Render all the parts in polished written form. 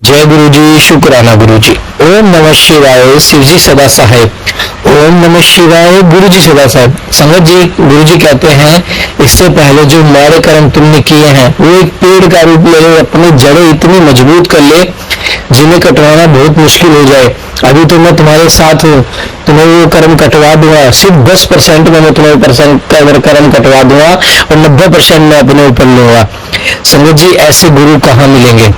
जय गुरु जी, शुक्राना गुरु जी। ओम नमः शिवाय, शिव जी सदा सहाय। ओम नमः शिवाय, गुरु जी सदा साहेब। संगत जी, गुरु जी कहते हैं इससे पहले जो माड़े कर्म तुमने किए हैं वो एक पेड़ का रूप ले ले, अपनी जड़ें इतनी मजबूत कर ले जिन्हें कटवाना बहुत मुश्किल हो जाए। अभी तो मैं तुम्हारे साथ हूँ, तुम्हें वो कर्म कटवा दूंगा। सिर्फ 10% में मैं तुम्हें कर्म कटवा दूंगा और 90% मैं अपने ऊपर लूंगा। संगत जी, ऐसे गुरु कहाँ मिलेंगे?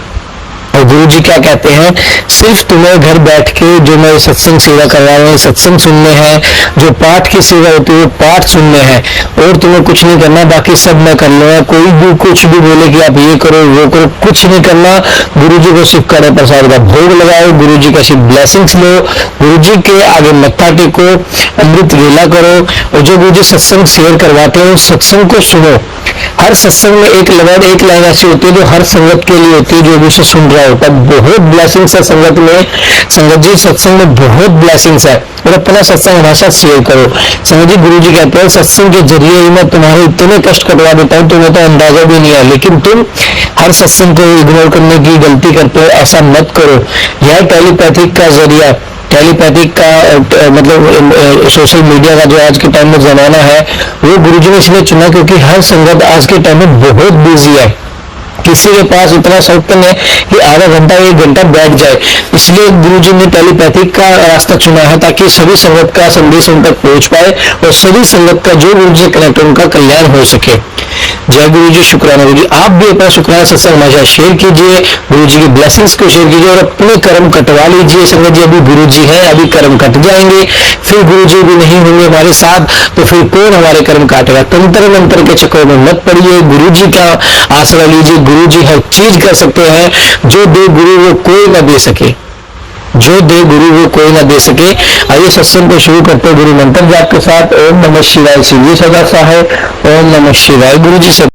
और गुरु जी क्या कहते हैं, सिर्फ तुम्हें घर बैठ के जो मैं सत्संग सेवा करवा रहा हूँ, सत्संग सुनने हैं, जो पाठ की सेवा होती है वो पाठ सुनने हैं, और तुम्हें कुछ नहीं करना, बाकी सब मैं कर लूंगा। कोई भी कुछ भी बोले कि आप ये करो वो करो, कुछ नहीं करना। गुरु जी को सिर्फ कड़े प्रसाद का भोग लगाओ, गुरु जी का सिर्फ ब्लेसिंग्स लो, गुरु जी के आगे मत्था टेको, अमृत वेला करो, और जो गुरु जी सत्संग शेयर करवाते हैं उस सत्संग को सुनो। हर सत्संग में एक लाइन ऐसी होती है जो हर संगत के लिए होती है, जो भी उसे सुन रहा होता है। बहुत ब्लेसिंग्स है संगत में। संगत जी, सत्संग में बहुत ब्लेसिंग्स है, और अपना सत्संग हमारे साथ शेयर करो। संगत जी, गुरु जी कहते हैं सत्संग के जरिए ही मैं तुम्हारे इतने कष्ट कटवा देता हूँ, तुम्हें तो अंदाजा भी नहीं है, लेकिन तुम हर सत्संग को इग्नोर करने की गलती करते हो। ऐसा मत करो। यह टेलीपैथिक का जरिया, टेलीपैथिक का मतलब सोशल मीडिया का जो आज के टाइम में जमाना है, वो गुरुजी ने इसलिए चुना क्योंकि हर संगत आज के टाइम में बहुत बिजी है। किसी के पास इतना शौक नहीं है कि आधा घंटा 1 घंटा बैठ जाए, इसलिए गुरुजी ने टेलीपैथिक का रास्ता चुना है, ताकि सभी संगत का संदेश उन तक पहुंच पाए और सभी संगत का जो गुरु जी कनेक्ट उनका कल्याण हो सके। जय गुरु जी, शुक्राना गुरु जी। आप भी अपना शुक्राना सत्संग हमारे शेयर कीजिए, गुरु जी की ब्लेसिंग्स को शेयर कीजिए और अपने कर्म कटवा लीजिए। संगत जी, अभी गुरु जी है, अभी कर्म कट जाएंगे, फिर गुरु जी भी नहीं होंगे हमारे साथ, तो फिर कौन हमारे कर्म काटेगा? तंत्र मंत्र के चक्कर में मत पड़िए, गुरु जी का आसरा लीजिए। गुरु जी हर चीज कर सकते हैं, जो दे गुरु वो कोई ना दे सके, जो दे गुरु वो कोई ना दे सके। आइए सत्संग को शुरू करते हैं गुरु मंत्र जाप के साथ। ओम नमः शिवाय, शिव जी सदा सहाय। ओम नमः शिवाय, गुरु जी से।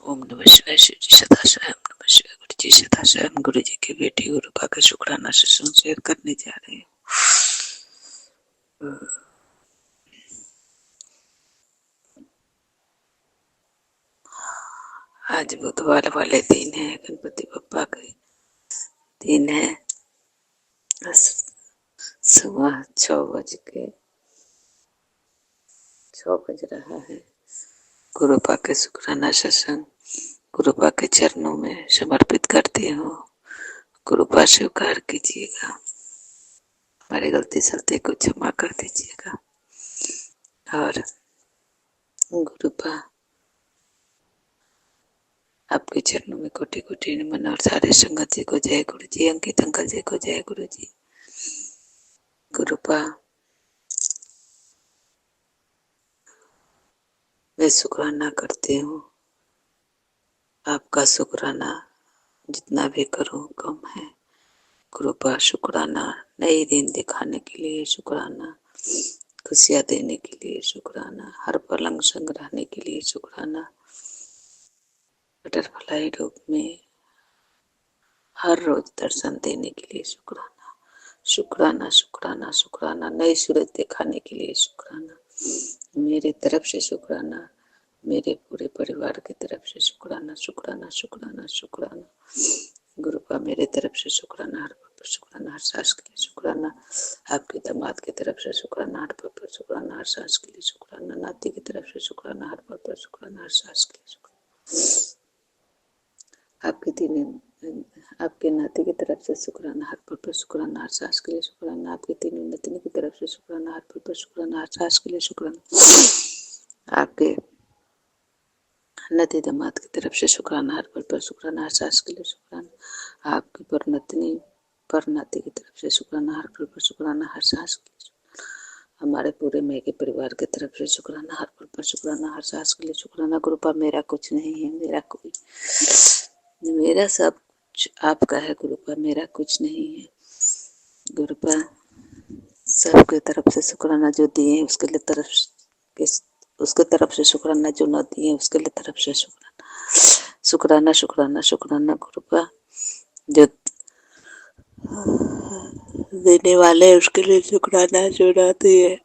ओम नमः शिवाय, शिव जी सदा सहाय। ओम नमः शिवाय, गुरु जी सदा सहाय। गुरु जी के बेटे गुरु का शुक्राना सत्संग शेयर करने जा रहे हैं। आज बुधवार वाले दिन है, गणपति बप्पा के दिन है। सुबह 6 बज रहा है। गुरु पा के शुक्राना सत्संग गुरु पा के चरणों में समर्पित करती हूँ। गुरु पा स्वीकार कीजिएगा, हमारी गलती सलती को क्षमा कर दीजिएगा। और गुरु पा आपके चरणों में कोटि कोटि नमन। और सारे संगत जी को जय गुरु जी, अंकित अंकल जी को जय गुरु जी। गुरु पा मैं शुक्राना करती हूँ, आपका शुक्राना जितना भी करूँ कम है। गुरु पा शुक्राना, नई दिन दिखाने के लिए शुक्राना, खुशियाँ देने के लिए शुक्राना, हर पलंग संग रहने के लिए शुक्राना, बटरफ्लाई रूप में हर रोज दर्शन देने के लिए शुक्राना, शुक्राना शुक्राना शुक्राना, नई सूरज दिखाने के लिए शुक्राना, मेरे तरफ से शुक्राना, मेरे पूरे परिवार की तरफ से शुक्राना शुक्राना शुक्राना शुक्राना। गुरु का मेरे तरफ से शुक्राना, हर पल पर शुक्राना, हर सांस के लिए शुक्राना, आपके दामाद की तरफ से शुक्राना, हर पल पर शुक्राना, हर सांस के लिए शुक्राना, नाती की तरफ से शुक्राना, हर पल पर शुक्राना, हर सांस के लिए शुक्राना, आपके नाती की तरफ से शुक्राना, हर पल पर शुक्राना, हर सांस के लिए शुक्राना, आपके तीनों नतनी की तरफ से शुक्राना, हर पल पर शुक्राना, हर सांस के लिए शुक्राना, आपके नती दामाद की तरफ से शुक्राना, हर पल पर शुक्राना, हर सांस के लिए शुक्राना, आपकी परनाती की तरफ से शुक्राना, हर पल पर शुक्राना, हर सांस के लिए शुक्राना, हमारे पूरे मेघे परिवार की तरफ से शुक्राना, हर पल पर शुक्राना, हर सांस के लिए शुक्राना। गुरुपा मेरा कुछ नहीं है, मेरा सब कुछ आपका है। गुरुपा मेरा कुछ नहीं है। गुरुपा सबके तरफ से शुक्राना, जो दिए उसके तरफ से शुक्राना, जो न दिए उसके लिए तरफ से शुक्राना शुक्राना शुक्राना शुक्राना। गुरुपा जो देने वाले उसके लिए शुक्राना सुनाती है,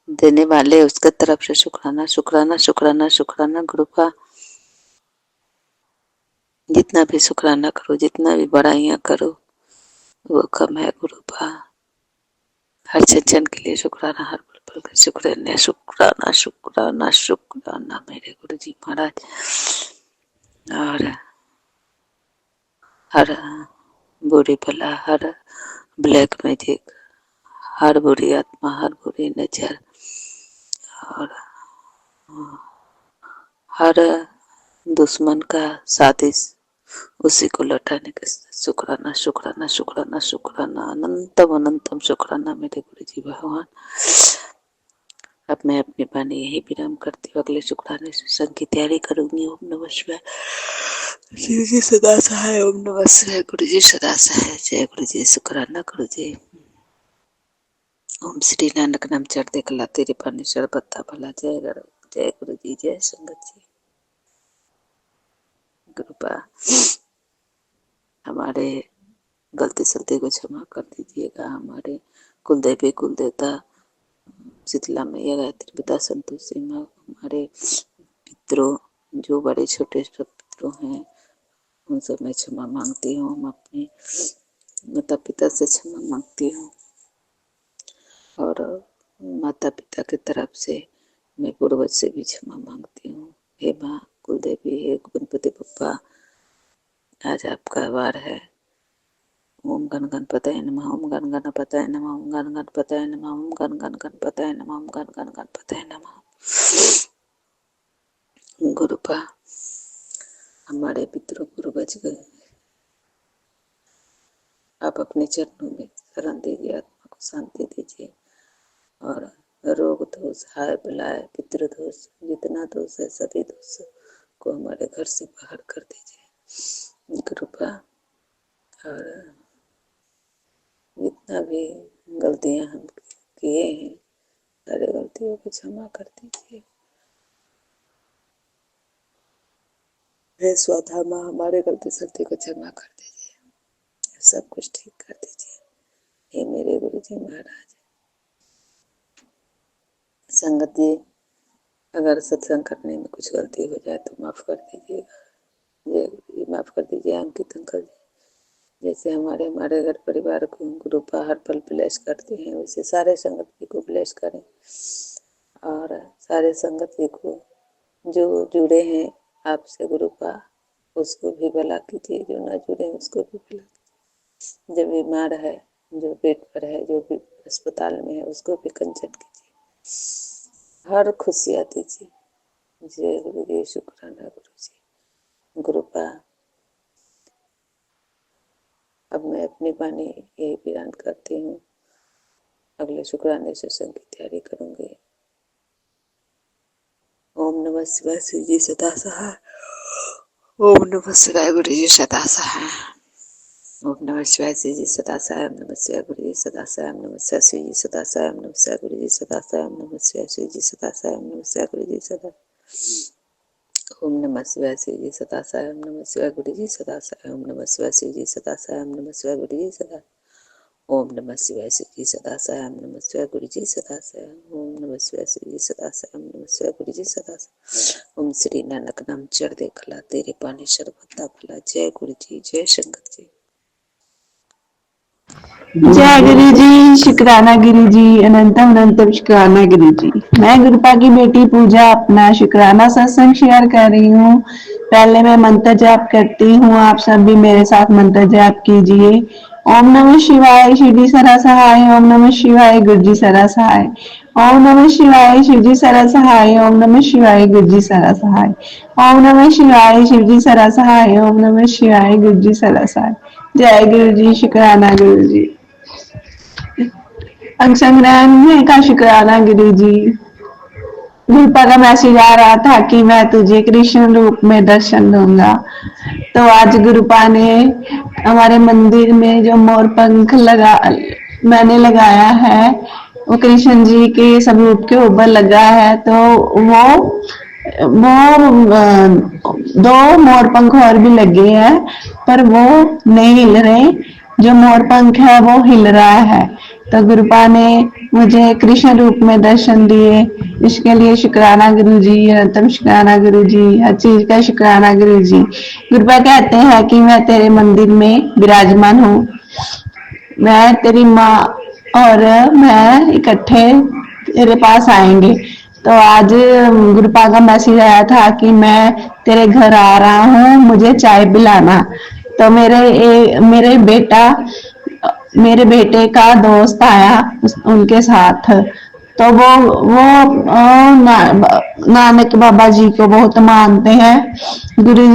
देने वाले उसके तरफ से शुक्राना शुक्राना शुक्राना शुक्राना। गुरुपा जितना भी शुक्राना करो, जितना भी बड़ाइयाँ करो वो कम है गुरुपा। हर क्षण के लिए शुक्राना, हर पल पल का शुक्राना शुक्राना शुक्राना शुक्राना मेरे गुरु जी महाराज। और हर बुरी भला, हर ब्लैक मैजिक, हर बुरी आत्मा, हर बुरी नजर और हर दुश्मन का साजिश, उसी को लौटाने का शुक्राना शुक्राना शुक्राना शुक्राना, अनंतम अनंतम शुक्राना मेरे गुरु जी भगवान। अब मैं अपनी वाणी यही विराम करती हूँ, अगले शुक्राने से संग की तैयारी करूंगी। ओम नमः शिवाय, शिव जी सदा सहाय। ओम नमः शिवाय, गुरु जी सदा सहाय। जय गुरु जी, शुक्राना गुरु जी। ओम श्री नानक नाम चढ़ते कला तेरे पानी शरबत्ता भला। जय गुरु जी, जय संगत जी। कृपा हमारे गलती सलती को क्षमा कर दीजिएगा। हमारे कुल देवी कुल देवता शीतला मैया, गायत्री पिता, संतोषी माँ, हमारे पितरों जो बड़े छोटे सब पितरों हैं उन सब मैं क्षमा मांगती हूँ। हम अपने माता पिता से क्षमा मांगती हूँ और माता पिता की तरफ से मैं पूर्वज से भी क्षमा मांगती हूँ। हे माँ कुल देवी, हे गणपति बप्पा, आज आपका वार है। ओम गण गणपतये नमः, ओम गण गणपतये नमः, ओम गण गणपतये नमः, ओम गण गणपतये नमः, ओम गण गणपतये नमः। गुरुपा हमारे पितरों पूर्वज गए, आप अपने चरणों में शरण दीजिए, आत्मा को शांति दीजिए और रोग दोष, हाय बलाय, पितृदोष, जितना दोष है सभी दोष को हमारे घर से बाहर कर दीजिए कृपा। और जितना भी गलतियां हम किए हैं सारी गलतियों को क्षमा कर दीजिए। हे स्वधा माँ, हमारे गलती सलती को क्षमा कर दीजिए, सब कुछ ठीक कर दीजिए। हे मेरे गुरु जी महाराज। संगत जी, अगर सत्संग करने में कुछ गलती हो जाए तो माफ कर दीजिएगा। जय गुरु जी, माफ कर दीजिए अंकित अंकल जी। जैसे हमारे घर परिवार को गुरुपा हर पल ब्लेस करते हैं, वैसे सारे संगत जी को ब्लेस करें और सारे संगत जी को जो जुड़े हैं आपसे गुरुपा उसको भी भला कीजिए, जो ना जुड़े उसको भी भला कीजिए। जो बीमार है, जो पेट पर है, जो भी अस्पताल में है उसको भी कंचन कीजिए, हर खुशियाँ दीजिए। जय गुरु जी, शुक्राना गुरु जी। गुरुपा अब मैं अपनी वाणी यही विराम करती हूँ, अगले शुक्राने से संग की तैयारी करूंगी। ओम नमः शिवाय, शिव जी सदा सहाय। ओम नमः शिवाय, गुरु जी सदा सहाय। ओम नमः शिवाय, शिव जी सदा सहाय। ओम नमः शिवाय, गुरु जी सदा सहाय। ओम नमः शिवाय, शिव जी सदा सहाय। ओम नमः शिवाय, गुरु जी सदा सहाय। ओम नमः शिवाय, शिव जी सदा सहाय। ओम नमः शिवाय, गुरु जी सदा। ओम नमः शिवाय, शिव जी सदा सहाय। ओम नमः शिवाय, गुरु जी सदा सहाय। ओम नमः शिवाय, शिव जी सदा सहाय। ओम नमः शिवाय, गुरु जी सदा। ओम नमः शिवाय, शिव जी सदा सहाय। ओम नमः शिवाय, गुरु जी सदा सहाय। ओम नमः शिवाय, शिव जी सदा सहाय। ओम नमः शिवाय, गुरु जी सदा सहाय। ओम श्री नानक नाम चढ़ खला तेरे पानी शरबत्ता फला। जय गुरु जी, जय शंकर जी। जय गुरु जी, शुक्राना गुरु जी, अनंतम अनंतम शुक्राना गुरु जी। मैं गुरुपा की बेटी पूजा अपना शुक्राना सत्संग शेयर कर रही हूँ। पहले मैं मंत्र जाप करती हूँ, आप सब भी मेरे साथ मंत्र जाप कीजिए। ओम नमः शिवाय, शिव जी सदा सहाय। ओम नमः शिवाय, गुरु जी सदा सहाय। ओम नमः शिवाय, शिव जी सदा सहाय। ओम नमः शिवाय, गुरु जी सदा सहाय। ओम नमः शिवाय, शिव जी सदा सहाय। ओम नमः शिवाय, गुरु जी सदा सहाय। जय गुरु जी, शुक्राना गुरु जी। संग्रहण का शुक्राना गुरु जी। गुरुपा का मैसेज आ रहा था कि मैं तुझे कृष्ण रूप में दर्शन दूंगा, तो आज गुरुपा ने हमारे मंदिर में जो मोर पंख मैंने लगाया है वो कृष्ण जी के स्वरूप के ऊपर लगा है। तो वो दो मोर पंख और भी लगे हैं पर वो नहीं हिल रहे, जो मोर पंख है वो हिल रहा है। तो गुरुपा ने मुझे कृष्ण रूप में दर्शन दिए, इसके लिए शुक्राना गुरु जी, अनंतम शुक्राना गुरु जी, हर चीज का शुक्राना गुरु जी। गुरुपा कहते हैं कि मैं तेरे मंदिर में विराजमान हूँ, मैं तेरी माँ और मैं इकट्ठे तेरे पास आएंगे। तो आज गुरुपा का मैसेज आया था कि मैं तेरे घर आ रहा हूँ, मुझे चाय पिलाना। तो मेरे बेटे का दोस्त आया उनके साथ। तो नानक बाबा जी को बहुत मानते हैं, गुरु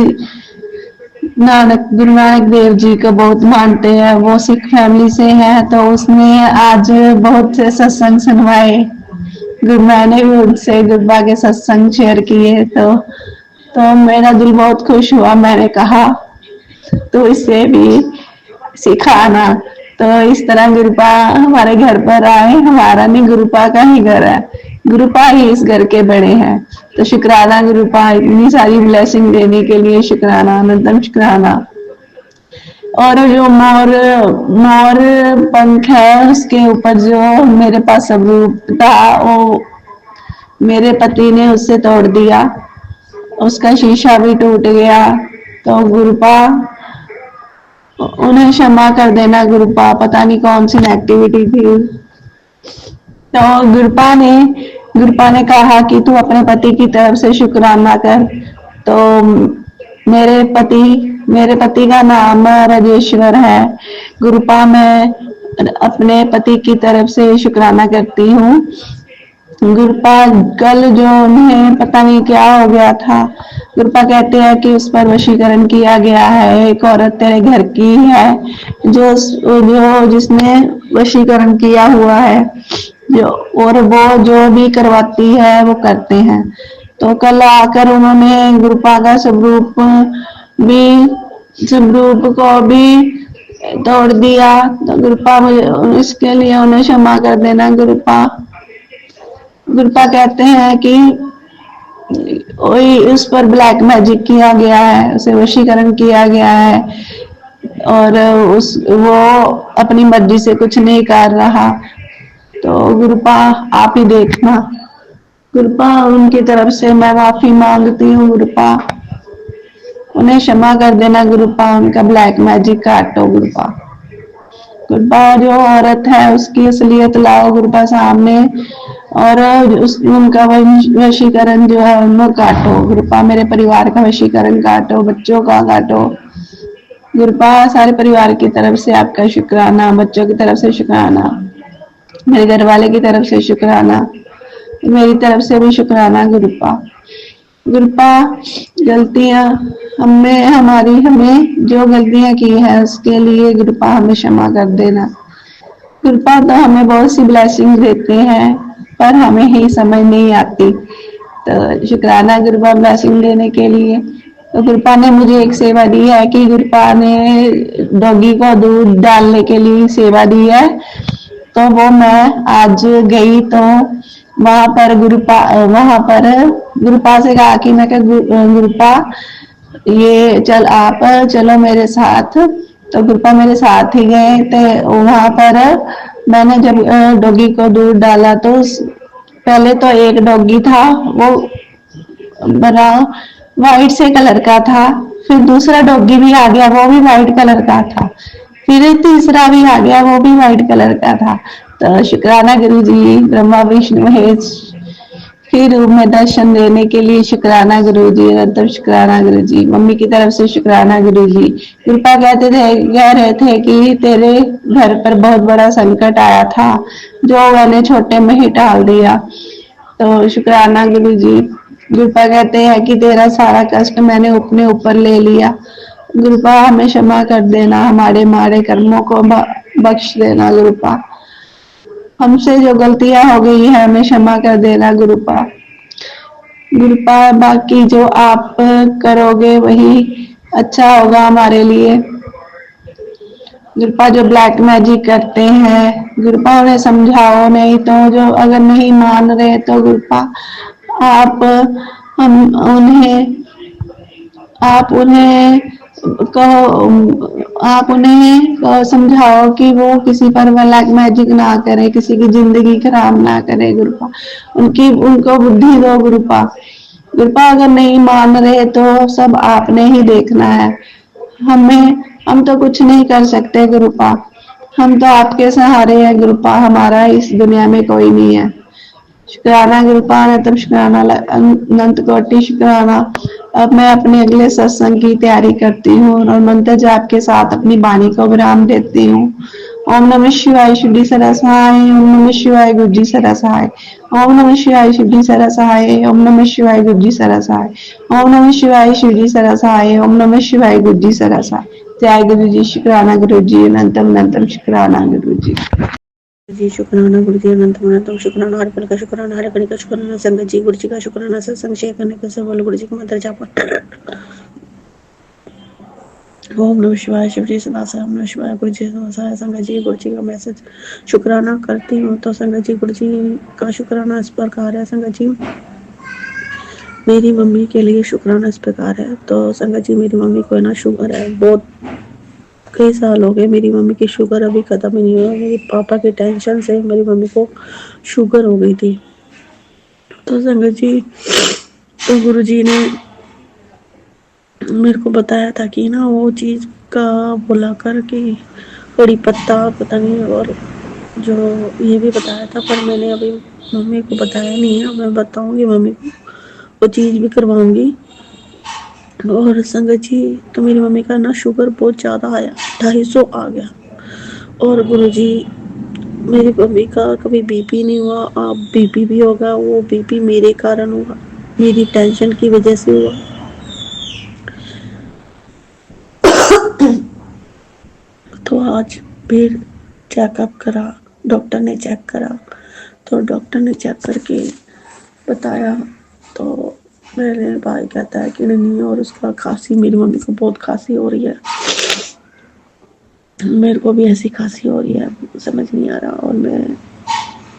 नानक देव जी को बहुत मानते हैं। वो सिख फैमिली से है, तो उसने आज बहुत से सत्संग सुनवाए। मैंने भी उनसे गुरुबा के सत्संग शेयर किए, तो मेरा दिल बहुत खुश हुआ। मैंने कहा तो इसे भी सिखाना। तो इस तरह गुरुपा हमारे घर पर आए, हमारा नहीं गुरुपा का ही घर है, गुरुपा ही इस घर के बड़े हैं। तो शुक्राना गुरुपा, इतनी सारी ब्लेसिंग देने के लिए शुक्राना, अनंतम शुक्राना। और जो मोर पंख है, उसके ऊपर जो मेरे पास स्वरूप था, वो मेरे पति ने उससे तोड़ दिया, उसका शीशा भी टूट गया। तो गुरुपा उन्हें क्षमा कर देना गुरुपा, पता नहीं कौन सी नेगेटिविटी थी। तो गुरुपा ने कहा कि तू अपने पति की तरफ से शुक्राना कर। तो मेरे पति का नाम राजेश्वर है। गुरुपा, मैं अपने पति की तरफ से शुक्राना करती हूँ। गुरुपा, कल जो उन्हें पता नहीं क्या हो गया था, गुरुपा कहते हैं कि उस पर वशीकरण किया गया है। एक औरत तेरे घर की है जिसने वशीकरण किया हुआ है, और वो जो भी करवाती है वो करते हैं। तो कल आकर उन्होंने गुरुपा का स्वरूप को भी तोड़ दिया। तो गुरुपा, मुझे इसके लिए उन्हें क्षमा कर देना गुरुपा। गुरुपा कहते हैं कि उस पर ब्लैक मैजिक किया गया है, उसे वशीकरण किया गया है, और वो अपनी मर्जी से कुछ नहीं कर रहा। तो गुरुपा, आप ही देखना। गुरुपा, उनकी तरफ से मैं माफी मांगती हूँ गुरुपा, उन्हें क्षमा कर देना गुरुपा, उनका ब्लैक मैजिक काटो गुरुपा। गुरुपा, जो औरत है उसकी असलियत लाओ गुरुपा सामने, और उनका वशीकरण जो है उनको काटो गुरुपा। मेरे परिवार का वशीकरण काटो, बच्चों का काटो गुरुपा। सारे परिवार की तरफ से आपका शुक्राना, बच्चों की तरफ से शुक्राना, मेरे घर वाले की तरफ से शुक्राना, मेरी तरफ से भी शुक्राना गुरुपा। गुरुपा, गलतियां हमें जो गलतियां की है उसके लिए गुरुपा हमें क्षमा कर देना गुरुपा। तो हमें बहुत सी ब्लेसिंग देते हैं, पर हमें ही समझ नहीं आती। तो शुक्राना गुरुपा ब्लेसिंग देने के लिए। तो गुरुपा ने मुझे एक सेवा दी है कि गुरुपा ने डॉगी को दूध डालने के लिए सेवा दी है। तो वो मैं आज गई, तो वहां पर गुरुपा से कहा कि मैं गुरुपा, ये चलो मेरे साथ। तो गुरुपा मेरे साथ ही गए। तो वहां पर मैंने जब डॉगी को दूध डाला, तो पहले तो एक डॉगी था, वो बड़ा व्हाइट से कलर का था। फिर दूसरा डॉगी भी आ गया, वो भी व्हाइट कलर का था। फिर तीसरा भी आ गया, वो भी व्हाइट कलर का था। तो शुक्राना गुरु जी, ब्रह्मा विष्णु महेश फिर में दर्शन देने के लिए शुक्राना गुरु जी, अनंतम शुक्राना गुरु जी। मम्मी की तरफ से शुक्राना गुरु जी। कृपा कह रहे थे कि तेरे घर पर बहुत बड़ा संकट आया था, जो मैंने छोटे में ही टाल दिया। तो शुक्राना गुरु जी। गुरुपा कहते हैं कि तेरा सारा कष्ट मैंने अपने ऊपर ले लिया। गुरुपा, हमें क्षमा कर देना, हमारे मारे कर्मों को बख्श देना गुरुपा। हमसे जो गलतियां हो गई है हमें क्षमा कर देना गुरुपा। गुरुपा, बाकी जो आप करोगे वही अच्छा होगा हमारे लिए। गुरुपा, जो ब्लैक मैजिक करते हैं गुरुपा उन्हें समझाओ, नहीं तो जो अगर नहीं मान रहे तो गुरुपा आप उन्हें कहो, आप उन्हें समझाओ कि वो किसी पर ब्लैक मैजिक ना करे, किसी की जिंदगी खराब ना करे गुरुपा। उनकी उनको बुद्धि दो गुरुपा। गुरुपा अगर नहीं मान रहे तो सब आपने ही देखना है। हम तो कुछ नहीं कर सकते गुरुपा। हम तो आपके सहारे हैं गुरुपा, हमारा इस दुनिया में कोई नहीं है। शुक्राना गुरुपा, अनंतम शुक्राना, अनंत कोटि शुक्राना। अब मैं अपने अगले सत्संग की तैयारी करती हूँ और मंत्र जाप के साथ अपनी वाणी को विराम देती हूँ। ओम नमः शिवाय शुद्धि सरसाय, ओम नमः शिवाय गुरुजी सरसाय, ओम नमः शिवाय शुद्धि सरसाय, ओम नमः शिवाय गुरुजी सरसाय, ओम नमः शिवाय शुद्धि सरसाय, ओम नमः शिवाय गुरुजी सरसाय। जय गुरु जी, शुक्राना गुरु जी, अनंतम अनंतम शुक्राना गुरु जी। जी शुक्राना गुरु जी, अनंत अनंतम शुक्राना, हर पल का शुक्राना, हर घड़ी का शुक्राना, संगत जी गुरु जी का शुक्राना, सत्संग शेयर करने का सब गुरु जी का मंत्र जाप। ओम नमः शिवाय शिव जी सदाशिव, ओम नमः शिवाय गुरु जी सदाशिव। संगत जी गुरु जी का मैसेज शुक्राना करती हूँ तो संगत जी गुरु जी का शुक्राना इस प्रकार है। संगत जी मेरी मम्मी के लिए शुक्राना इस प्रकार है। तो संगत जी मेरी मम्मी को ना शुगर है, बहुत कई साल हो गए मेरी मम्मी की शुगर अभी खत्म ही नहीं हुआ। मेरे पापा की टेंशन से मेरी मम्मी को शुगर हो गई थी। तो संगत जी तो गुरु जी ने मेरे को बताया था कि ना वो चीज का बुला कर कि कड़ी पत्ता पता नहीं, और जो ये भी बताया था, पर मैंने अभी मम्मी को बताया नहीं है। मैं बताऊंगी मम्मी को, वो चीज भी करवाऊंगी। और संगत जी तो मेरी मम्मी का ना शुगर बहुत ज्यादा आया, 250 आ गया। और गुरुजी मेरी मम्मी का कभी बीपी नहीं हुआ, अब बीपी भी होगा। वो बीपी मेरे कारण हुआ, मेरी टेंशन की वजह से हुआ। तो आज फिर चेकअप करा, डॉक्टर ने चेक करा, तो डॉक्टर ने चेक करके बताया तो मेरे भाई कहता है कि नहीं, और उसका खांसी, मेरी मम्मी को बहुत खांसी हो रही है, मेरे को भी ऐसी खांसी हो रही है, समझ नहीं आ रहा। और मैं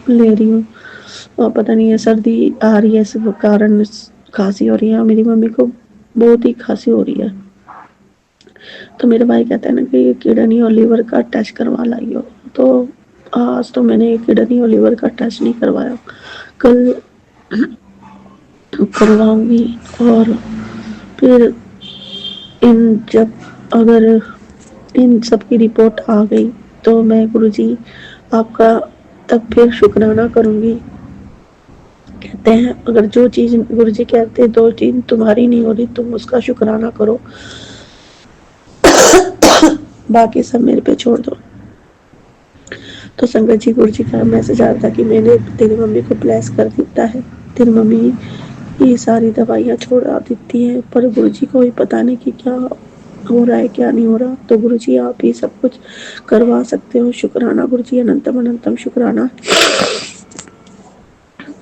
ले रही हूँ और पता नहीं है सर्दी आ रही है, इस कारण खांसी हो रही है। मेरी मम्मी को बहुत ही खांसी हो रही है। तो मेरे भाई कहते हैं ना कि किडनी और लीवर का टेस्ट करवा लाइयो। तो आज तो मैंने किडनी और लीवर का टेस्ट नहीं करवाया, कल करवाऊंगी। और फिर जब अगर इन सब की रिपोर्ट आ गई तो मैं गुरुजी आपका तब फिर शुक्राना करूंगी। कहते हैं अगर जो चीज गुरुजी कहते हैं, दो चीज तुम्हारी नहीं हो रही, तुम उसका शुक्राना करो, बाकी सब मेरे पे छोड़ दो। तो संगत जी गुरु जी का मैसेज आता है कि मैंने तेरी मम्मी को ब्लेस कर देता है, तेरी मम्मी ये सारी दवाइयाँ छोड़ा देती है, पर गुरु जी को ही पता नहीं कि क्या हो रहा है क्या नहीं हो रहा। तो गुरु जी आप ही सब कुछ करवा सकते हो। शुक्राना गुरु जी, अनंतम अनंतम शुक्राना,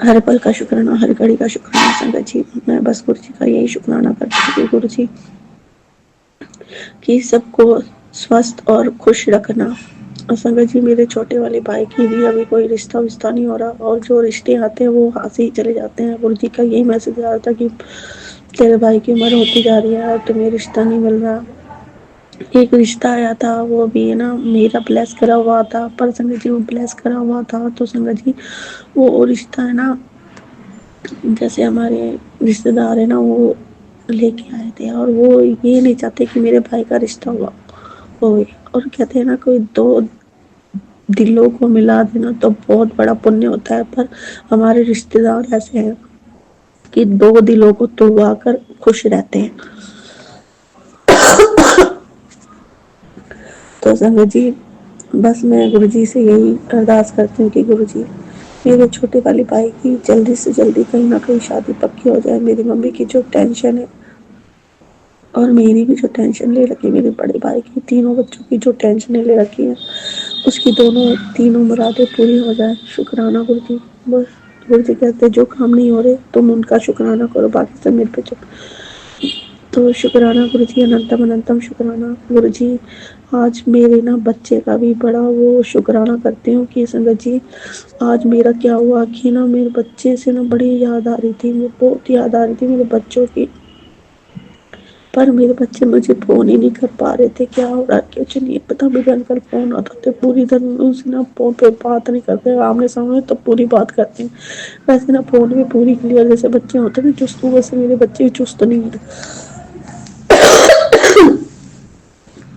हर पल का शुक्राना, हर घड़ी का शुक्राना। संगत जी मैं बस गुरु जी का यही शुक्राना करती हूँ गुरु जी कि सबको स्वस्थ और खुश रखना। संगत जी मेरे छोटे वाले भाई की भी अभी कोई रिश्ता विश्ता नहीं हो रहा, और जो रिश्ते आते हैं वो हाथ से ही चले जाते हैं। गुरु जी का यही मैसेज आ रहा था कि तेरे भाई की उम्र होती जा रही है, तुम्हें रिश्ता नहीं मिल रहा। एक रिश्ता आया था, वो भी है ना मेरा ब्लेस करा हुआ था, पर संगत जी वो ब्लेस करा हुआ था तो संगत जी वो रिश्ता है ना, जैसे हमारे रिश्तेदार है ना वो लेके आए थे, और वो ये नहीं चाहते कि मेरे भाई का रिश्ता हुआ होए। और कहते हैं ना कोई दो दिलों को मिला देना तो बहुत बड़ा पुण्य होता है, पर हमारे रिश्तेदार ऐसे हैं कि दो दिलों को तोड़वा कर खुश रहते हैं। तो संगत जी बस मैं गुरु जी से यही अरदास करती हूँ कि गुरु जी मेरे छोटे वाले भाई की जल्दी से जल्दी कहीं ना कहीं शादी पक्की हो जाए। मेरी मम्मी की जो टेंशन है और मेरी भी जो टेंशन ले रखी है, मेरे बड़े भाई की, तीनों बच्चों की जो टेंशन ले रखी है, उसकी तीनों मुरादें पूरी हो जाए। शुक्राना गुरु जी, बस गुरु जी कहते हैं जो काम नहीं हो रहे तुम उनका शुक्राना करो, बाकी सब मेरे पे चलो। तो शुक्राना गुरु जी, अनंतम अनंतम शुक्राना गुरु जी। आज मेरे ना बच्चे का भी बड़ा वो शुक्राना करती हूँ कि संगत जी आज मेरा क्या हुआ कि ना मेरे बच्चे से ना बड़ी याद आ रही थी, मुझे बहुत याद आ रही थी मेरे बच्चों की। पर मेरे बच्चे मुझे फोन ही नहीं कर पा रहे थे, क्या हो रहा है कुछ नहीं पता। मेरे अंकल फोन आता थे पूरी दिन उनसे ना फोन पे बात नहीं करते, आमने सामने तो पूरी बात करते हैं, वैसे ना फोन में पूरी क्लियर जैसे बच्चे होते हैं चुस्त, वैसे मेरे बच्चे चुस्त नहीं है।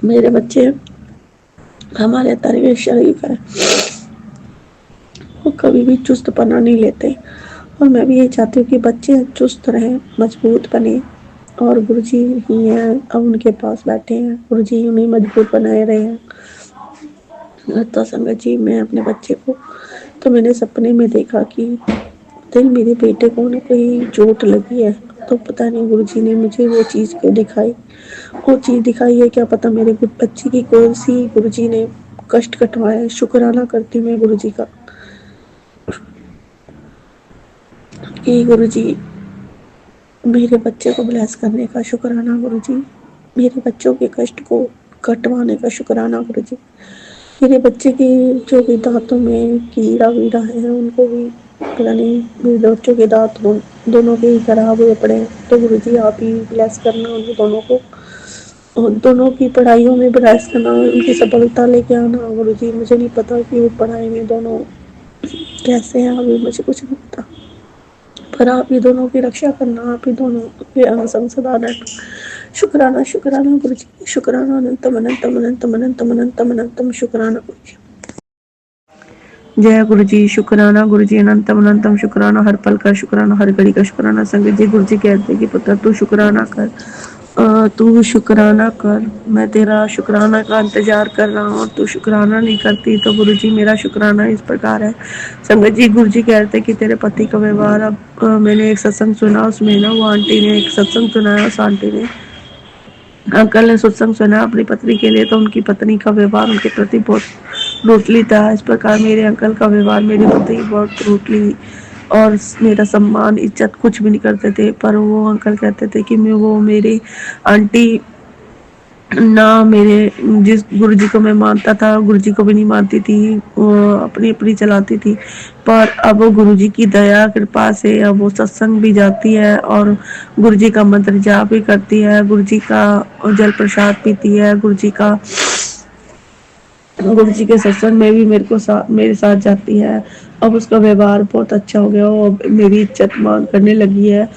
मेरे बच्चे हमारे तरह शरीफ है, वो कभी भी चुस्तपना नहीं लेते, और मैं भी यही चाहती हूँ कि बच्चे चुस्त रहें, मजबूत बने, और गुरुजी ही हैं अब उनके पास बैठे हैं, गुरुजी उन्हें मजबूत बनाए रहे हैं। तो संगत जी, मैं अपने बच्चे को तो मैंने सपने में देखा कि दिल मेरे बेटे को ना कोई चोट लगी है, तो पता नहीं गुरुजी ने मुझे वो चीज़ क्यों दिखाई, वो चीज़ दिखाई है क्या पता मेरे बच्चे की कौन सी गुरुजी ने कष्ट कटवाया है। शुक्राना करती हूँ मैं गुरुजी का कि गुरुजी मेरे बच्चे को ब्लेस करने का शुक्राना, गुरुजी मेरे बच्चों के कष्ट को कटवाने का शुक्राना, गुरुजी मेरे बच्चे की जो भी दांतों में कीड़ा वीड़ा है उनको भी पता नहीं, मेरे बच्चों के दांत दोनों के ही खराब हुए पड़े हैं, तो गुरुजी आप ही ब्लेस करना उन दोनों को, और दोनों की पढ़ाइयों में ब्लेस करना, उनकी सफलता लेके आना। गुरुजी मुझे नहीं पता कि वो पढ़ाई में दोनों कैसे हैं, अभी मुझे कुछ नहीं पता, पर आप ही दोनों की रक्षा करना, आप ही दोनों के अंग संग सदा रहना। शुक्राना शुक्राना गुरुजी, शुक्राना अनंतम अनंतम अनंतम अनंतम अनंतम अनंतम शुक्राना गुरुजी। जय गुरुजी, शुक्राना गुरुजी, अनंतम अनंतम शुक्राना, हर पल का शुक्राना, हर घड़ी का शुक्राना। संगत जी, गुरुजी कहते कि पुत्र तू शुक्राना कर, तू शुक्राना कर, मैं तेरा शुक्राना का इंतजार कर रहा हूँ, तू शुक्राना नहीं करती तो गुरुजी मेरा शुक्राना इस प्रकार है। संगत जी, गुरुजी कहते कि तेरे पति का व्यवहार, अब मैंने एक सत्संग सुना, उसमें ना वो आंटी ने एक सत्संग सुनाया, उस आंटी ने अंकल ने सत्संग सुना अपनी पत्नी के लिए, तो उनकी पत्नी का व्यवहार उनके प्रति बहुत रूटली था। इस प्रकार मेरे अंकल का व्यवहार मेरे प्रति बहुत रूटली और मेरा सम्मान इज्जत कुछ भी नहीं करते थे, पर वो अंकल कहते थे कि मैं वो मेरी आंटी ना मेरे जिस गुरुजी को मैं मानता था गुरुजी को भी नहीं मानती थी, वो अपनी अपनी चलाती थी, पर अब वो गुरुजी की दया कृपा से अब वो सत्संग भी जाती है और गुरुजी का मंत्र जाप भी करती है, गुरुजी का जल प्रसाद पीती है, गुरुजी के सत्संग में भी मेरे साथ जाती है। अब उसका व्यवहार बहुत अच्छा हो गया, वो मेरी इज्जत मान करने लगी है।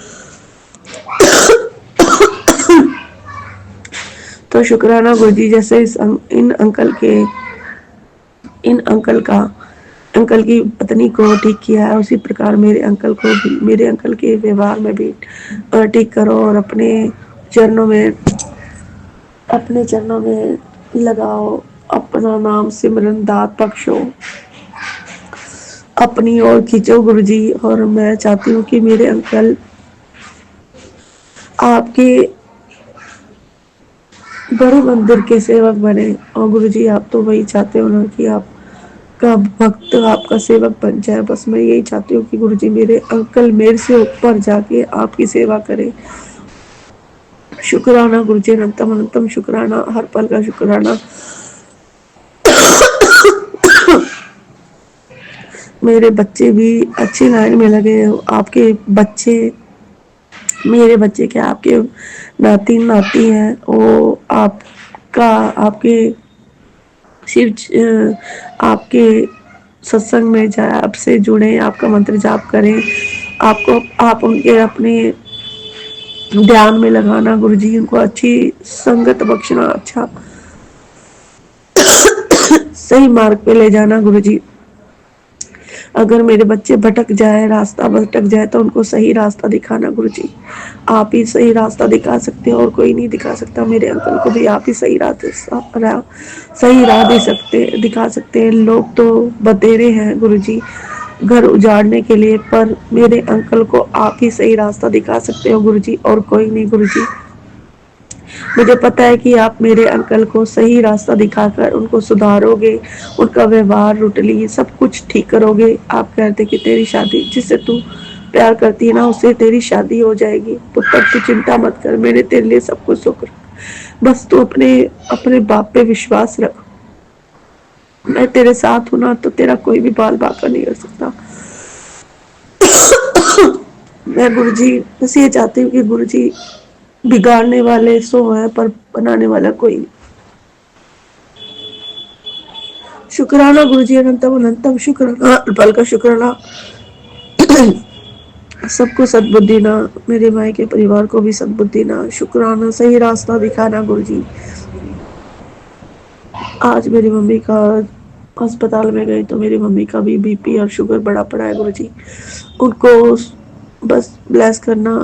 तो शुक्राना गुरुजी, जैसे इन अंकल की पत्नी को ठीक किया है, उसी प्रकार मेरे अंकल के व्यवहार में भी ठीक करो, और अपने चरणों में लगाओ, अपना नाम सिमरन दात बख्शो, अपनी ओर खींचो गुरुजी। और मैं चाहती हूँ कि मेरे अंकल आपके बड़े मंदिर के सेवक बने, और गुरुजी आप तो वही चाहते हो ना कि आपका भक्त आपका सेवक बन जाए, बस मैं यही चाहती हूँ कि गुरुजी मेरे अंकल मेरे से ऊपर जाके आपकी सेवा करें। शुक्राना गुरुजी, अनंतम अनंतम शुक्राना, हर पल का शुक्राना। मेरे बच्चे भी अच्छी लाइन में लगे, आपके बच्चे मेरे बच्चे क्या आपके नाती हैं, वो आपके आपके सत्संग में जाए, आपसे जुड़े, आपका मंत्र जाप करें, आप उनके अपने ध्यान में लगाना गुरुजी, उनको अच्छी संगत बख्शना, अच्छा सही मार्ग पे ले जाना गुरुजी। अगर मेरे बच्चे रास्ता भटक जाए तो उनको सही रास्ता दिखाना गुरुजी, आप ही सही रास्ता दिखा सकते हैं और कोई नहीं दिखा सकता। मेरे अंकल को भी आप ही सही राह दिखा सकते हैं। लोग तो बतेरे हैं गुरुजी घर उजाड़ने के लिए, पर मेरे अंकल को आप ही सही रास्ता दिखा सकते हो गुरुजी, और कोई नहीं गुरुजी। मुझे पता है कि आप मेरे अंकल को सही रास्ता दिखाकर उनको सुधारोगे, उनका व्यवहार रुटली सब कुछ ठीक करोगे। आप कहते कि तेरी शादी जिससे तू प्यार करती है ना, उससे तेरी शादी हो जाएगी। पुत्र तू चिंता मत कर, मैंने तेरे लिए सब कुछ सुख रखा, बस तू अपने बाप पे विश्वास रख, मैं तेरे साथ हूं ना, तो तेरा कोई भी बाल बाका नहीं कर सकता। मैं गुरुजी बस ये चाहती हूँ कि गुरुजी बिगाड़ने वाले 100 है पर बनाने वाला कोई नहीं। शुक्राना गुरुजी, अनंतम अनंतम शुक्राना, पल का शुक्राना सबको सद्बुद्धि ना, मेरे माई के परिवार को भी सद्बुद्धि ना, शुक्राना सही रास्ता दिखाना गुरुजी। आज मेरी मम्मी का अस्पताल में गई तो मेरी मम्मी का भी बीपी और शुगर बढ़ा पड़ा है गुरुजी। उनको बस ब्लेस करना,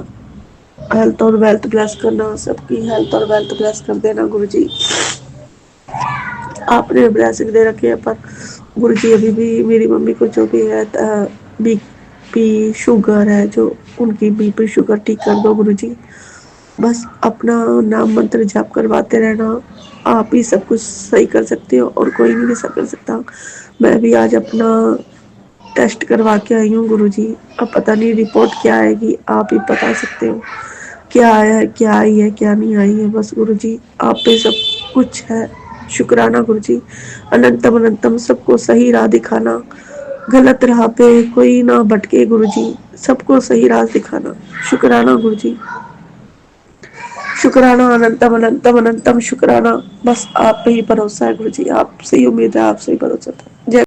हेल्थ और वेल्थ ब्लेस करना, सबकी हेल्थ और वेल्थ ब्लेस कर देना गुरुजी। आपने ब्लेसिंग दे रखी है पर गुरुजी अभी भी मेरी मम्मी को जो भी है बीपी शुगर है, जो उनकी बीपी शुगर ठीक कर दो गुरुजी। बस अपना नाम मंत्र जाप करवाते रहना, आप ही सब कुछ सही कर सकते हो और कोई नहीं ऐसा कर सकता। मैं भी आज अपना टेस्ट करवा के आई हूँ गुरुजी, अब पता नहीं रिपोर्ट क्या आएगी, आप ही बता सकते हो क्या आया है, क्या आई है, क्या नहीं आई है। बस गुरुजी आप पे सब कुछ है, शुक्राना गुरुजी। अनंतम अनंतम सबको सही राह दिखाना, गलत राह पे कोई ना भटके गुरुजी, सबको सही राह दिखाना, शुक्राना गुरुजी। शुक्राना, अनंतम अनंतम अनंतम शुक्राना। बस आप पे ही भरोसा है गुरुजी, आपसे ही उम्मीद है, आपसे ही भरोसा था। जय